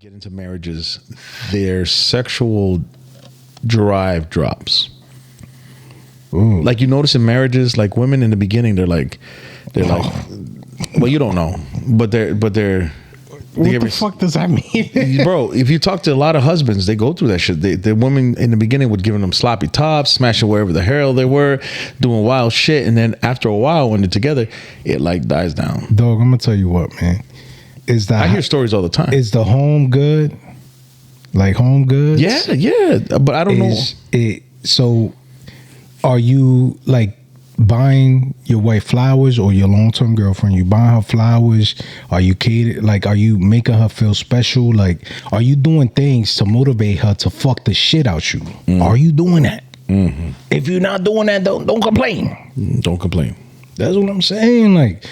get into marriages, their sexual drive drops. Ooh. Like you notice in marriages, like women in the beginning, they're like, well, you don't know, but they're. What the fuck does that mean? Bro, if you talk to a lot of husbands, they go through that shit. The women in the beginning would give them sloppy tops, smashing wherever the hell they were, doing wild shit, and then after a while, when they're together, it like dies down. Dog, I'm gonna tell you what, man. I hear stories all the time. Is the home good? Like home goods? Yeah, but I don't know. So, are you like buying your wife flowers, or your long-term girlfriend? You buying her flowers? Are you catered? Like, are you making her feel special? Like, are you doing things to motivate her to fuck the shit out you? Are you doing that? Mm-hmm. If you're not doing that, don't complain. Don't complain. That's what I'm saying. Like,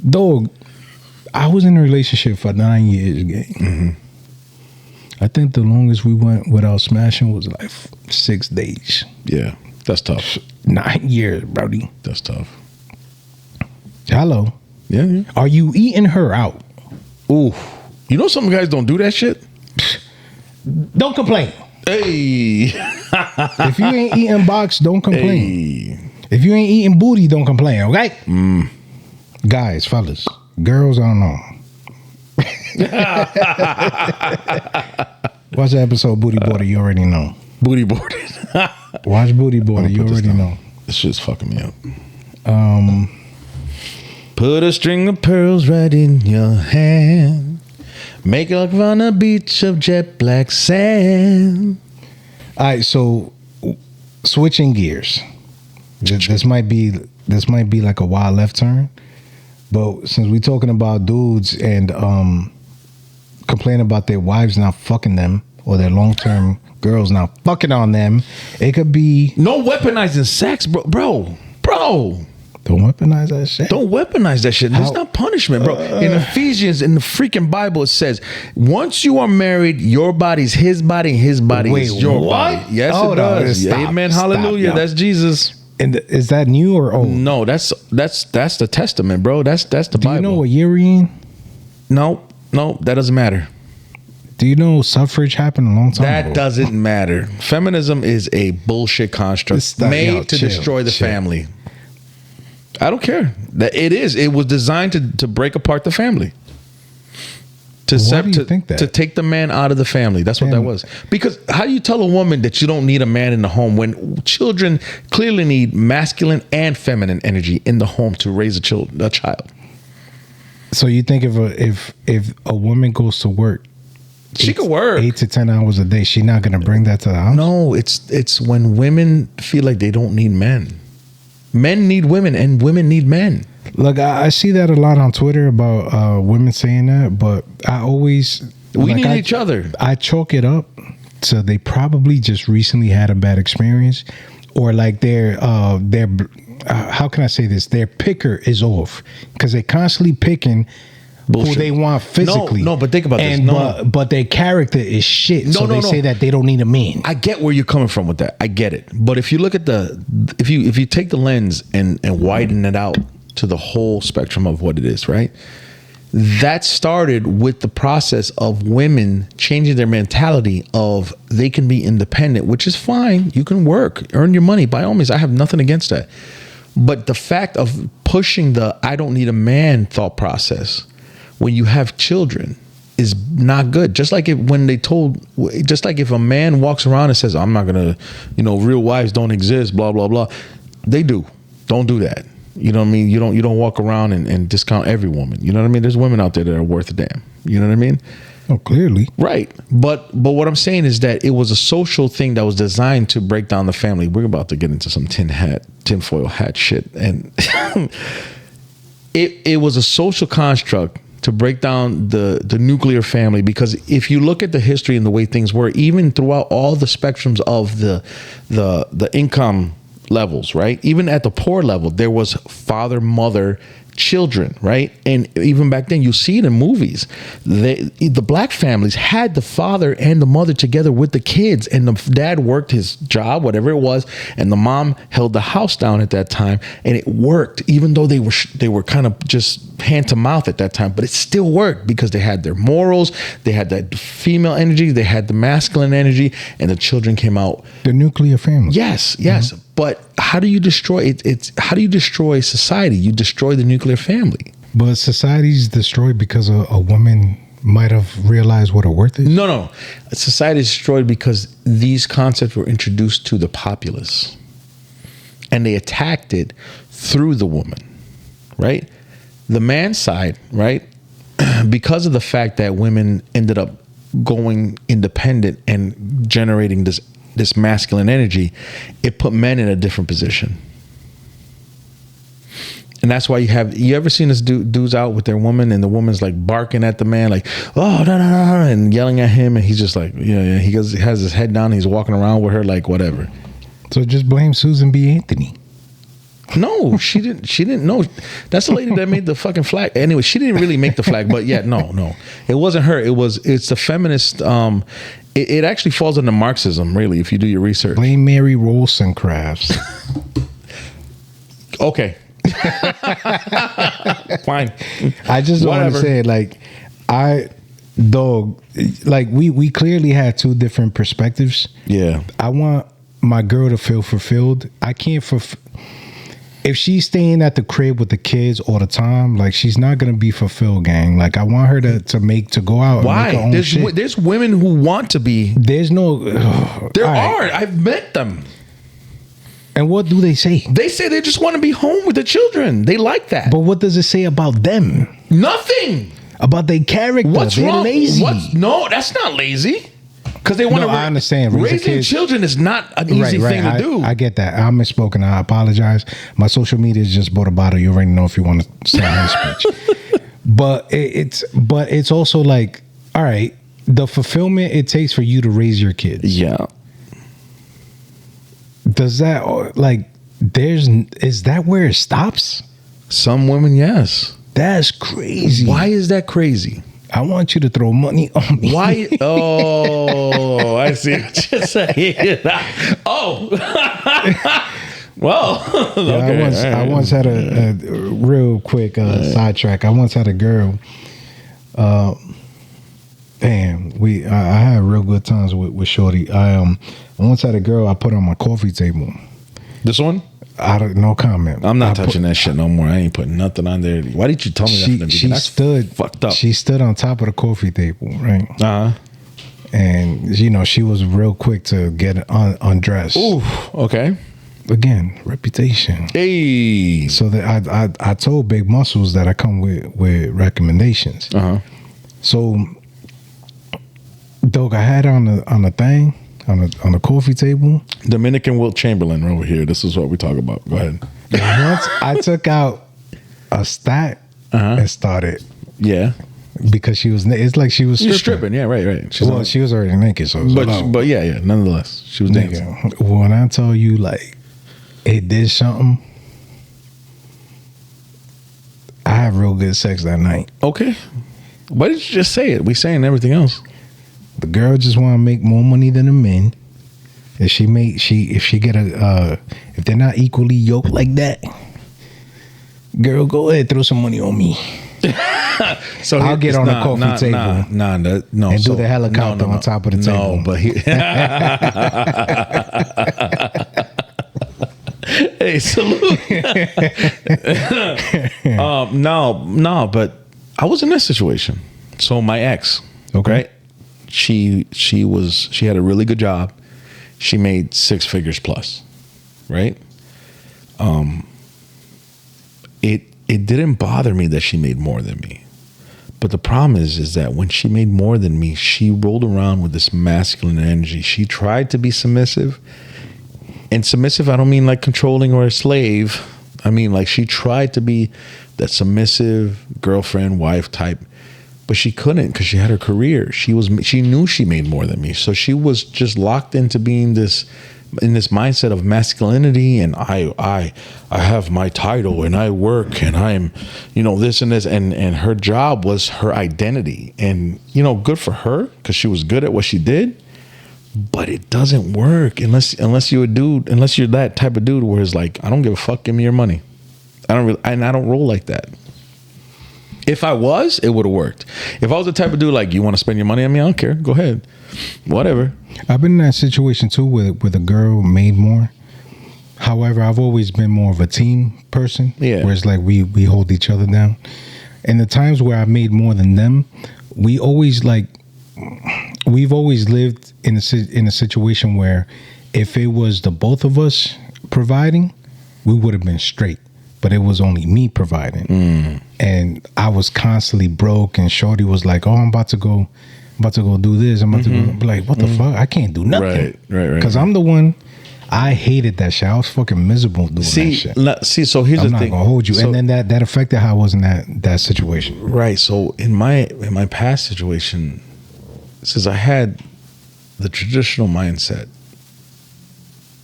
dog, I was in a relationship for 9 years, gang. Mm-hmm. I think the longest we went without smashing was like 6 days. Yeah, that's tough. 9 years, brody. That's tough. Hello. Yeah. Are you eating her out? Ooh. You know some guys don't do that shit? Don't complain. Hey. If you ain't eating box, don't complain. Hey. If you ain't eating booty, don't complain, okay? Guys, fellas, girls, I don't know. Watch the episode Booty Border, you already know. Booty boarded. Watch Booty Border, you already know. This shit's fucking me up. Put a string of pearls right in your hand. Make it look on a beach of jet black sand. All right, so switching gears. This might be like a wild left turn, but since we're talking about dudes and complaining about their wives not fucking them, or their long-term girls not fucking on them, it could be no weaponizing sex, bro. Don't weaponize that shit. Don't weaponize that shit. It's not punishment, bro. In Ephesians, in the freaking Bible, it says, once you are married, your body's his body, and his body is your body. Yes, it does. Amen. Hallelujah. That's Jesus. And is that new or old? No, that's the Testament, bro. That's the Bible. Do you know what year we're in? No, that doesn't matter. Do you know suffrage happened a long time ago? That doesn't matter. Feminism is a bullshit construct made to destroy the family. I don't care. That it is. It was designed to break apart the family. Why do you think that? To take the man out of the family. That's what that was. Because how do you tell a woman that you don't need a man in the home when children clearly need masculine and feminine energy in the home to raise a child? So you think if a woman goes to work, she could work 8 to 10 hours a day, she's not going to bring that to the house? No, it's when women feel like they don't need men. Men need women and women need men. Look, I see that a lot on Twitter about women saying that, but we need each other. I chalk it up to they probably just recently had a bad experience, or like their how can I say this? Their picker is off because they're constantly picking bullshit. Who they want physically. No, but think about this. But their character is shit. So they say that they don't need a man. I get where you're coming from with that. I get it. But if you look at if you take the lens and widen it out to the whole spectrum of what it is, right? That started with the process of women changing their mentality of they can be independent, which is fine. You can work, earn your money. By all means, I have nothing against that. But the fact of pushing the I don't need a man thought process when you have children is not good. Just like if a man walks around and says, I'm not gonna, real wives don't exist, blah, blah, blah. They do. Don't do that. You know what I mean? You don't walk around and discount every woman. You know what I mean? There's women out there that are worth a damn. You know what I mean? Oh, clearly. Right. But what I'm saying is that it was a social thing that was designed to break down the family. We're about to get into some tinfoil hat shit. And it was a social construct to break down the nuclear family, because if you look at the history and the way things were, even throughout all the spectrums of the income levels, right? Even at the poor level, there was father, mother, children, right? And even back then, you see it in movies. The black families had the father and the mother together with the kids, and the dad worked his job, whatever it was, and the mom held the house down at that time, and it worked, even though they were kind of just hand to mouth at that time, but it still worked because they had their morals, they had that female energy, they had the masculine energy, and the children came out. The nuclear family. Yes. But how do you destroy it? How do you destroy society? You destroy the nuclear family. But society's destroyed because a woman might have realized what her worth is? No. Society is destroyed because these concepts were introduced to the populace, and they attacked it through the woman, right? The man's side, right? Because of the fact that women ended up going independent and generating this masculine energy, it put men in a different position. And that's why you ever seen this dudes out with their woman, and the woman's like barking at the man, like, oh, no, and yelling at him, and he's just like, yeah, he has his head down, he's walking around with her like whatever. So just blame Susan B. Anthony. No, she didn't know. That's the lady that made the fucking flag. Anyway, she didn't really make the flag, but yeah, no. It wasn't her. It's the feminist. It actually falls under Marxism, really, if you do your research. Blame Mary Wollstonecraft. Okay. Fine. I just don't understand. Like, we clearly had two different perspectives. Yeah. I want my girl to feel fulfilled. I can't if she's staying at the crib with the kids all the time, like, she's not gonna be fulfilled, gang. Like, I want her to go out. Why? And make her own shit. There's women who want to be. There's no. There are. I've met them. And what do they say? They say they just want to be home with the children. They like that. But what does it say about them? Nothing. About their character. What's They're wrong? lazy. No, that's not lazy. Because they want to. I understand. Raising children is not an easy thing to do. I get that. I misspoken. I apologize. My social media is just bought a bottle. You already know if you want to say my speech. But it's also like, all right, the fulfillment it takes for you to raise your kids. Yeah. Does that is that where it stops? Some women, yes. That's crazy. Why is that crazy? I want you to throw money on me. Why? Oh, I see what you're saying. Oh. Well, okay. I once had a real quick sidetrack. I once had a girl. I had real good times with Shorty. I once had a girl I put on my coffee table. This one? No comment. I'm not touching that shit no more. I ain't putting nothing on there. Why didn't you tell me that from the beginning? That's fucked up. She stood on top of the coffee table, right? Uh-huh. And she was real quick to get undressed. Ooh, okay. Again, reputation. Hey. So that I told Big Muscles that I come with recommendations. Uh-huh. So, Doug, I had on the thing. On the coffee table, Dominican Wilt Chamberlain over here. This is what we talk about. Go ahead. Once I took out a stat and started, because she was. It's like she was stripping. Yeah, right. She was already naked. So, but yeah. Nonetheless, she was dancing. When I tell you, like, it did something, I had real good sex that night. Okay. Why did you just say it? We saying everything else. The girl just want to make more money than the men. If they're not equally yoked like that, girl, go ahead, throw some money on me. So I'll get on the coffee table. No, and do the helicopter on top of the table. No, but hey, salute. No, but I was in this situation. So my ex, okay. Right? She had a really good job. She made 6 figures plus, right? It didn't bother me that she made more than me. But the problem is that when she made more than me, she rolled around with this masculine energy. She tried to be submissive. And submissive, I don't mean like controlling or a slave. I mean like she tried to be that submissive girlfriend, wife type. But she couldn't because she had her career. She knew she made more than me. So she was just locked into being this mindset of masculinity, and I have my title and I work and I'm, this and this, and her job was her identity, and good for her because she was good at what she did. But it doesn't work unless you're a dude, unless you're that type of dude where it's like, I don't give a fuck, give me your money. I don't roll like that. If I was, it would have worked. If I was the type of dude like, you want to spend your money on me, I don't care, go ahead, whatever. I've been in that situation too with a girl made more. However, I've always been more of a team person. Yeah. Where it's like we hold each other down. And the times where I made more than them, we've always lived in a situation where if it was the both of us providing, we would have been straight. But it was only me providing. And I was constantly broke, and shorty was like, oh, I'm about to go do this. I'm about to go. Be like, what the fuck? I can't do nothing. Right. Because I'm the one. I hated that shit. I was fucking miserable doing that shit. So here's the thing. I'm not gonna hold you. And then that affected how I was in that situation. Right. So in my past situation, since I had the traditional mindset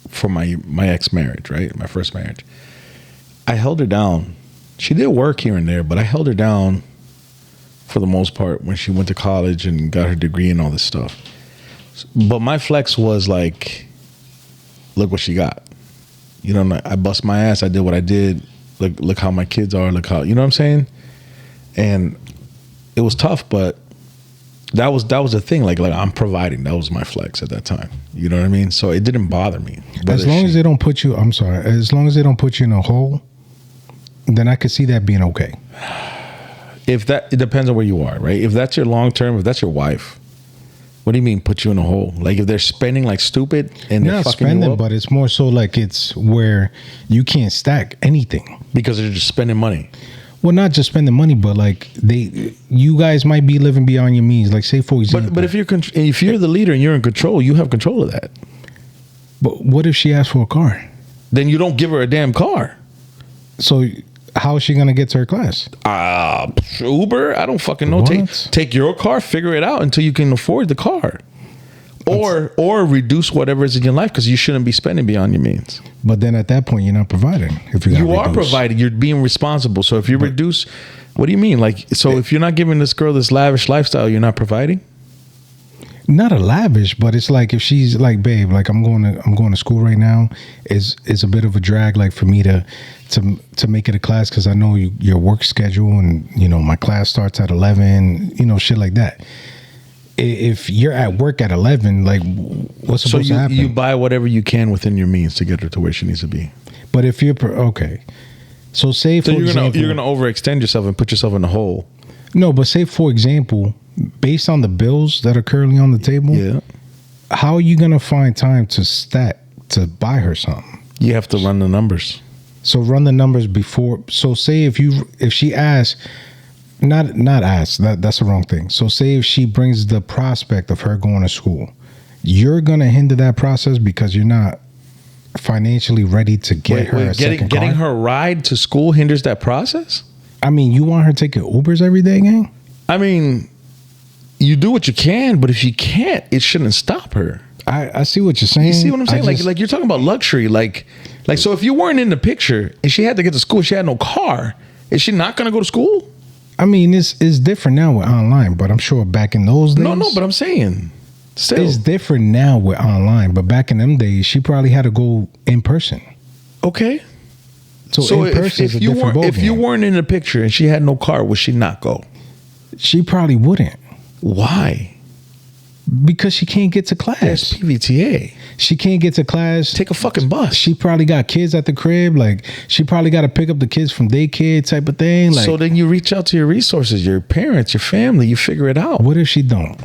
for my ex-marriage, right? My first marriage, I held her down. She did work here and there, but I held her down for the most part when she went to college and got her degree and all this stuff. But my flex was like, look what she got. I bust my ass. I did what I did. Look how my kids are. Look how, you know what I'm saying? And it was tough, but that was the thing. Like I'm providing. That was my flex at that time. You know what I mean? So it didn't bother me. As long as they don't put you in a hole, then I could see that being okay. It depends on where you are, right? If that's your long term, if that's your wife, what do you mean put you in a hole? Like if they're spending like stupid and they're not fucking spending, you up? but it's more so like it's where you can't stack anything because they're just spending money. Well, not just spending money, but like you guys might be living beyond your means. Like say for example, but if you're the leader and you're in control, you have control of that. But what if she asks for a car? Then you don't give her a damn car. So how is she gonna get to her class? Uber? I don't fucking know. Take your car, figure it out until you can afford the car. Or reduce whatever is in your life because you shouldn't be spending beyond your means. But then at that point, you're not providing. If you are providing, you're being responsible. So if you reduce, what do you mean? Like, so if you're not giving this girl this lavish lifestyle, you're not providing? Not a lavish, but it's like if she's like, babe, like I'm going to school right now. It's a bit of a drag, like for me to make it a class because I know your work schedule and my class starts at 11. Shit like that. If you're at work at 11, like what's supposed to happen? You buy whatever you can within your means to get her to where she needs to be. But if you're okay, so say for example, you're gonna overextend yourself and put yourself in a hole. No, but say for example, based on the bills that are currently on the table, yeah, how are you gonna find time to buy her something? You have to run the numbers. So run the numbers before. So say if she asks. Not ask. That's the wrong thing. So say if she brings the prospect of her going to school, you're gonna hinder that process because you're not financially ready to get her a second car. Getting her ride to school hinders that process? I mean, you want her taking Ubers every day, gang? I mean, you do what you can, but if you can't, it shouldn't stop her. I see what you're saying. You see what I'm saying? Like you're talking about luxury. Like so if you weren't in the picture and she had to get to school, she had no car, is she not gonna go to school? I mean, it's different now with online, but I'm sure back in those days. No, but I'm saying, still, it's different now with online. But back in them days, she probably had to go in person. Okay. So in person is a different ballgame. If you weren't in the picture and she had no car, would she not go? She probably wouldn't. Why? Because she can't get to class. There's PVTA. She can't get to class. Take a fucking bus. She probably got kids at the crib. Like she probably got to pick up the kids from daycare type of thing. Like, so then you reach out to your resources, your parents, your family. You figure it out. What if she don't?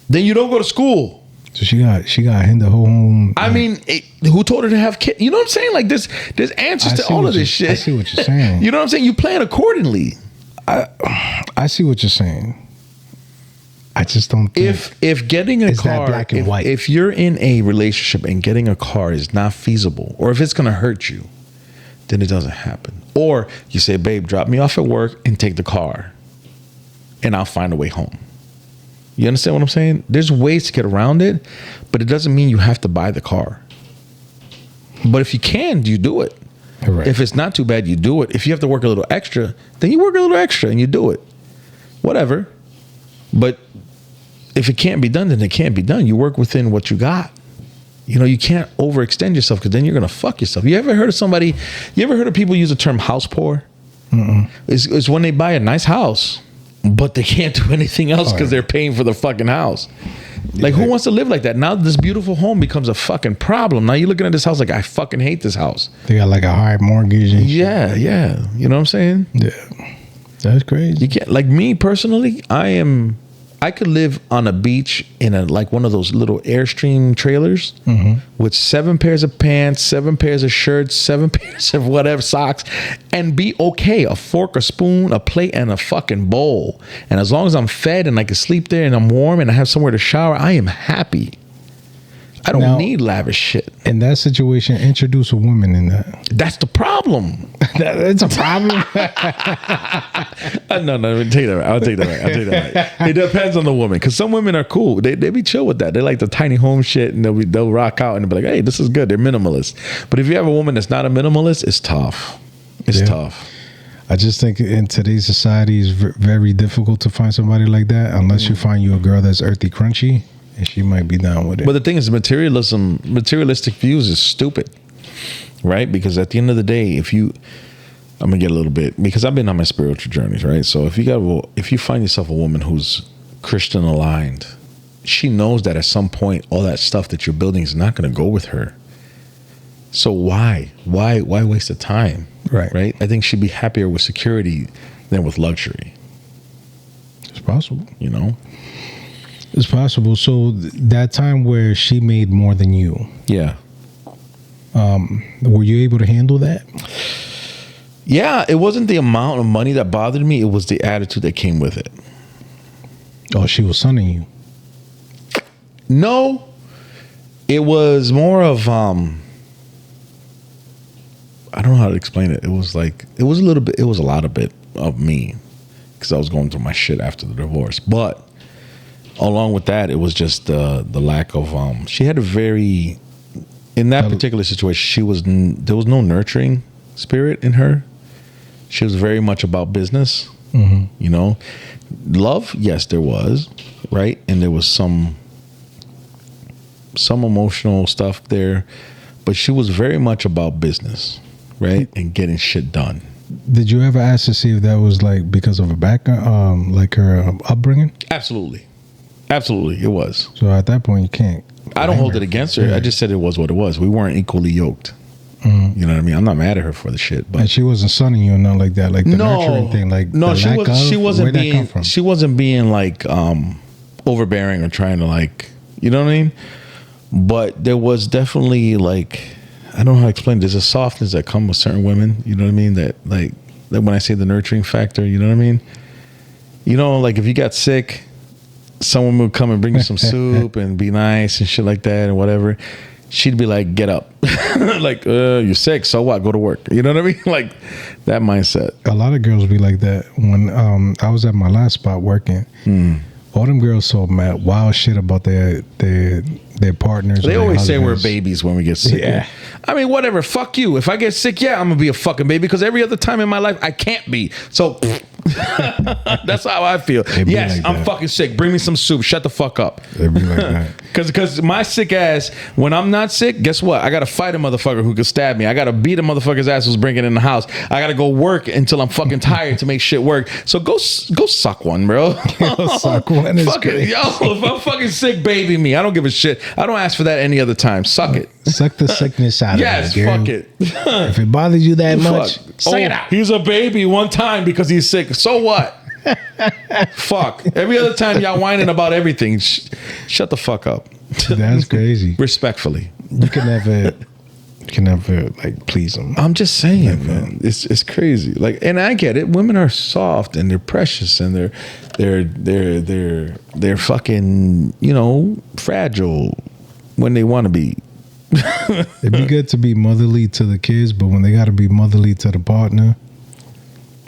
Then you don't go to school. So she got hinder home. I mean, who told her to have kids? You know what I'm saying? Like there's answers to all of this shit. I see what you're saying. You know what I'm saying? You plan accordingly. I see what you're saying. I just don't think if getting a car, that black and white. If you're in a relationship and getting a car is not feasible, or if it's going to hurt you, then it doesn't happen. Or you say, babe, drop me off at work and take the car and I'll find a way home. You understand what I'm saying? There's ways to get around it, but it doesn't mean you have to buy the car. But if you can, you do it. Right. If it's not too bad, you do it. If you have to work a little extra, then you work a little extra and you do it. Whatever. But if it can't be done, then it can't be done. You work within what you got. You know, you can't overextend yourself because then you're going to fuck yourself. You ever heard of people use the term house poor? It's when they buy a nice house, but they can't do anything else because they're paying for the fucking house. Like, who wants to live like that? Now this beautiful home becomes a fucking problem. Now you're looking at this house like, I fucking hate this house. They got like a high mortgage and shit. Yeah. You know what I'm saying? Yeah. That's crazy. You can't, like me personally, I could live on a beach in like one of those little Airstream trailers with 7 pairs of pants, 7 pairs of shirts, 7 pairs of whatever socks, and be okay. A fork, a spoon, a plate, and a fucking bowl. And as long as I'm fed and I can sleep there and I'm warm and I have somewhere to shower, I am happy. I don't need lavish shit. In that situation, introduce a woman in that. That's the problem. It's a problem. No, take that right. I'll take that right. It depends on the woman, because some women are cool. They be chill with that. They like the tiny home shit, and they'll rock out and be like, hey, this is good. They're minimalist. But if you have a woman that's not a minimalist, it's tough. It's tough. I just think in today's society, it's very difficult to find somebody like that unless you find you a girl that's earthy crunchy. And she might be down with it. But the thing is, materialistic views is stupid, right? Because at the end of the day, I'm gonna get a little bit, because I've been on my spiritual journeys, right? So if you find yourself a woman who's Christian aligned, she knows that at some point all that stuff that you're building is not gonna go with her. So why waste the time? Right? I think she'd be happier with security than with luxury. It's possible. You know? It's possible. So that time where she made more than you, yeah, were you able to handle that? Yeah, it wasn't the amount of money that bothered me. It was the attitude that came with it. Oh, she was sunning you. No, it was more of I don't know how to explain it. It was a lot of me, because I was going through my shit after the divorce. But along with that, it was just the lack of she had a very, in that particular situation, there was no nurturing spirit in her. She was very much about business. You know, love, yes, there was, right? And there was some emotional stuff there, but she was very much about business, right? And getting shit done. Did you ever ask to see if that was like because of her background, like her upbringing? Absolutely, it was. So at that point, you can't. I don't hold it against her. Yeah. I just said it was what it was. We weren't equally yoked. You know what I mean? I'm not mad at her for the shit. But and she wasn't sunning you or nothing like that, like the nurturing thing. Like she wasn't being like overbearing or trying to, like, you know what I mean? But there was definitely, like, I don't know how to explain it. There's a softness that comes with certain women. You know what I mean? That when I say the nurturing factor, you know what I mean? You know, like if you got sick, someone would come and bring you some soup and be nice and shit like that and whatever. She'd be like, get up. Like, you're sick, so what? Go to work. You know what I mean? Like that mindset. A lot of girls be like that. When I was at my last spot working, all them girls told mad wild shit about their partners. They always say we're babies when we get sick. Yeah. I mean, whatever. Fuck you. If I get sick, yeah, I'm gonna be a fucking baby, because every other time in my life I can't be. So that's how I feel. Yes, like I'm fucking sick. Bring me some soup. Shut the fuck up. They be like that. Because my sick ass, when I'm not sick, guess what? I gotta fight a motherfucker who could stab me. I gotta beat a motherfucker's ass who's bringing in the house. I gotta go work until I'm fucking tired to make shit work. So go suck one, bro. Suck one is great. Yo, if I'm fucking sick, baby me. I don't give a shit. I don't ask for that any other time. Suck it. Suck the sickness out of it. Yes, fuck it. If it bothers you that much, suck it out. He's a baby one time because he's sick. So what? Fuck. Every other time y'all whining about everything, shut the fuck up. That's crazy. Respectfully. You can never like please them. I'm just saying, man. It's crazy. Like, and I get it. Women are soft and they're precious and they're fucking, you know, fragile when they want to be. It'd be good to be motherly to the kids, but when they got to be motherly to the partner,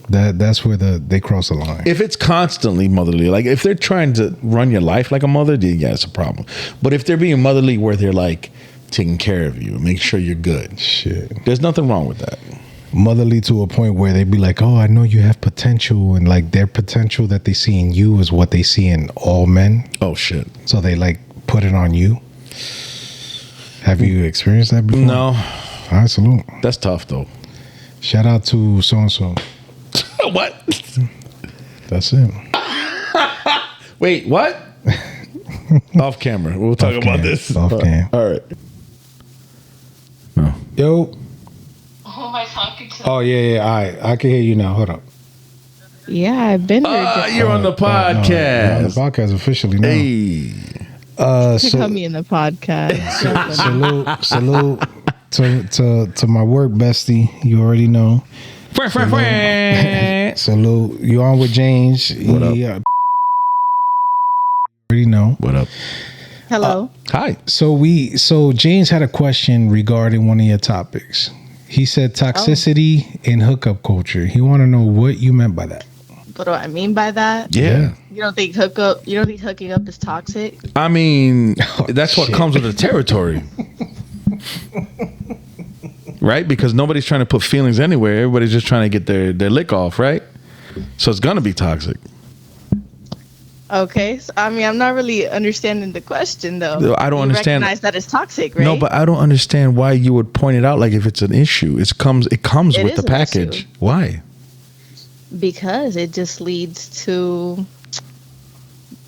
that's where they cross the line. If it's constantly motherly, like if they're trying to run your life like a mother, then yeah, it's a problem. But if they're being motherly where they're like taking care of you, make sure you're good. Shit. There's nothing wrong with that. Motherly to a point where they be like, oh, I know you have potential, and like their potential that they see in you is what they see in all men. Oh shit. So they like put it on you. Have you experienced that before? No. All right, salute. That's tough though. Shout out to so and so. What? That's it. Wait, what? Off camera. We'll talk about this. Off cam. All right. No. Yo. Who am I talking to? Oh yeah. All right, I can hear you now. Hold up. Yeah, I've been here. You're on the podcast. You're on the podcast officially now. Hey. Put me in the podcast. salute to my work bestie. You already know. Salute. You on with James? What up? Already know. What up? Hello. Hi. So James had a question regarding one of your topics. He said toxicity in hookup culture. He want to know what you meant by that. What do I mean by that? Yeah. You don't think hooking up is toxic? I mean, that's what comes with the territory. Right? Because nobody's trying to put feelings anywhere. Everybody's just trying to get their lick off, right? So it's going to be toxic. Okay. So, I mean, I'm not really understanding the question, though. I don't understand. Recognize that it's toxic, right? No, but I don't understand why you would point it out like if it's an issue. It comes with the package. Why? Because it just leads to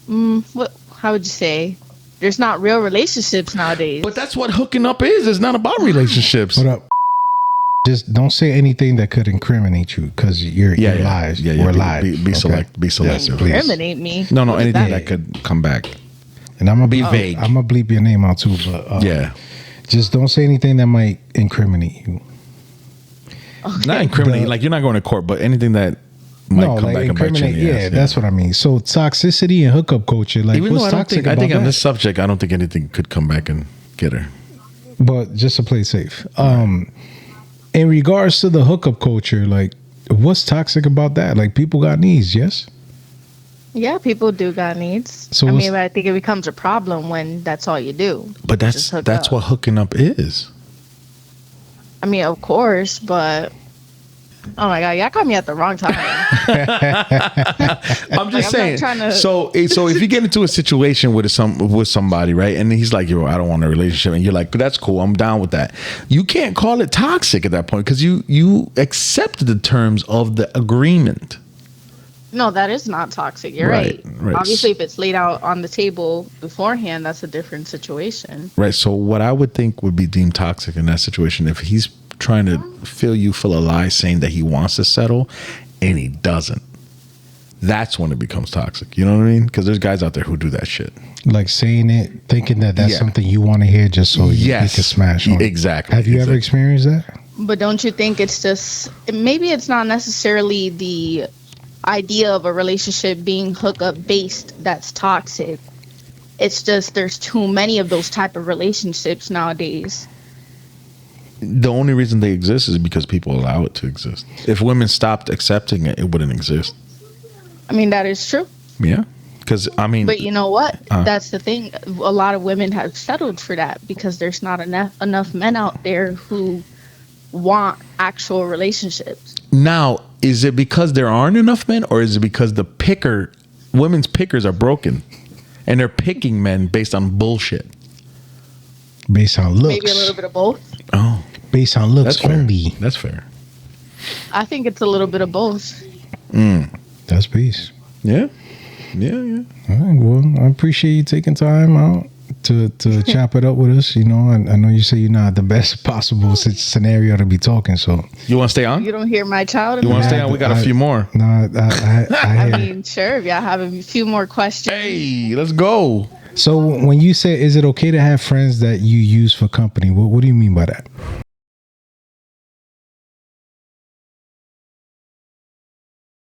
how would you say? There's not real relationships nowadays. But that's what hooking up is. It's not about relationships. What up? Just don't say anything that could incriminate you because you're live. Yeah, We're live. Be selective. Yes, please. Incriminate me? No, anything that could come back. And I'm gonna Be vague. I'm gonna bleep your name out too, but Yeah. just don't say anything that might incriminate you. Okay. Not incriminating. Like you're not going to court, but anything that might come back and bite you in the ass. That's what I mean. So toxicity and hookup culture, like Even though what's I don't toxic think, I about think on that? this subject, I don't think anything could come back and get her. But just to play safe, in regards to the hookup culture, like what's toxic about that? Like people got needs, yes. Yeah, people do got needs. So I mean, but I think it becomes a problem when that's all you do. But Just hook that's up. what hooking up is. I mean, of course, but oh my god, y'all caught me at the wrong time. I'm just I'm saying. not trying to- So if you get into a situation with somebody, right, and he's like, "Yo, I don't want a relationship," and you're like, "That's cool, I'm down with that." You can't call it toxic at that point because you accepted the terms of the agreement. No, that is not toxic. You're Right. Obviously, if it's laid out on the table beforehand, that's a different situation. Right. So what I would think would be deemed toxic in that situation, if he's trying to fill you full of lies saying that he wants to settle and he doesn't, that's when it becomes toxic. You know what I mean? Because there's guys out there who do that shit. Like saying it, thinking that that's something you want to hear just so you can smash on it. Exactly. Have you ever experienced that? But don't you think it's just maybe it's not necessarily the idea of a relationship being hookup based that's toxic. It's just there's too many of those type of relationships nowadays. The only reason they exist is because people allow it to exist. If women stopped accepting it, it wouldn't exist. I mean, that is true. Yeah. Because, I mean... But you know what? That's the thing. A lot of women have settled for that because there's not enough men out there who want actual relationships. Now, is it because there aren't enough men, or is it because women's pickers are broken and they're picking men based on bullshit? Based on looks. Maybe a little bit of both. Oh, based on looks that's fair. only. That's fair. I think it's a little bit of both. That's peace. Yeah. All right. Well, I appreciate you taking time out to chop it up with us. You know, I know you say you're not the best possible scenario to be talking. So You want to stay on? You don't hear my child? You want to stay on? We got a few more. no, I I mean, sure. If y'all have a few more questions. Hey, let's go. So when you say, is it okay to have friends that you use for company? What do you mean by that?